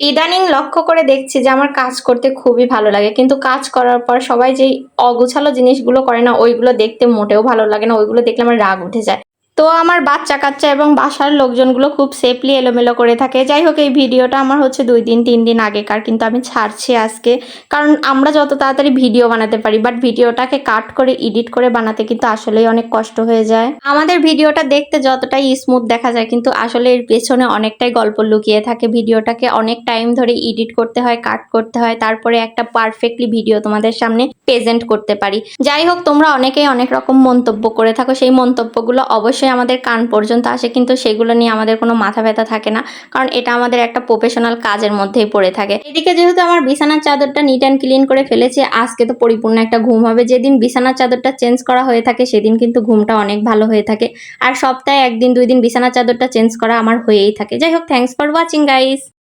ইদানিং লক্ষ্য করে দেখছি যে আমার কাজ করতে খুবই ভালো লাগে। কিন্তু কাজ করার পর সবাই যেই অগোছালো জিনিসগুলো করে না, ওইগুলো দেখতে মোটেও ভালো লাগে না। ওইগুলো দেখলে আমার রাগ উঠে যায়। তো আমার বাচ্চা-কাচ্চা এবং বাসার লোকজনগুলো খুব সেফলি এলোমেলো করে থাকে। যাই হোক এই ভিডিওটা আমার হচ্ছে ২ দিন ৩ দিন আগেকার, কিন্তু আমি ছাড়ছি আজকে। কারণ আমরা যত তাড়াতাড়ি ভিডিও বানাতে পারি বাট ভিডিওটাকে কাট করে এডিট করে বানাতে কিন্তু আসলেই অনেক কষ্ট হয়ে যায়। আমাদের ভিডিওটা দেখতে যতটাই স্মুথ দেখা যায় কিন্তু আসলে এর পেছনে অনেকটাই গল্প লুকিয়ে থাকে। ভিডিওটাকে অনেক টাইম ধরে এডিট করতে হয়, কাট করতে হয়, তারপরে একটা পারফেক্টলি ভিডিও তোমাদের সামনে প্রেজেন্ট করতে পারি। যাই হোক তোমরা অনেকেই অনেক রকম মন্তব্য করে থাকো, সেই মন্তব্যগুলো অবশ্যই আমাদের কান পর্যন্ত আসে, কিন্তু সেগুলো নিয়ে আমাদের কোনো মাথা ব্যথা থাকে না, কারণ এটা আমাদের একটা প্রফেশনাল কাজের মধ্যেই পড়ে থাকে। এদিকে যেহেতু আমার বিছানার চাদরটা নিট অ্যান্ড ক্লিন করে ফেলেছি, আজকে তো পরিপূর্ণ একটা ঘুম হবে। যেদিন বিছানার চাদরটা চেঞ্জ করা হয়ে থাকে সেদিন কিন্তু ঘুমটা অনেক ভালো হয়ে থাকে। আর সপ্তাহে ১ দিন ২ দিন বিছানার চাদরটা চেঞ্জ করা আমার হয়েই থাকে। যাই হোক, থ্যাংকস ফর ওয়াচিং গাইস।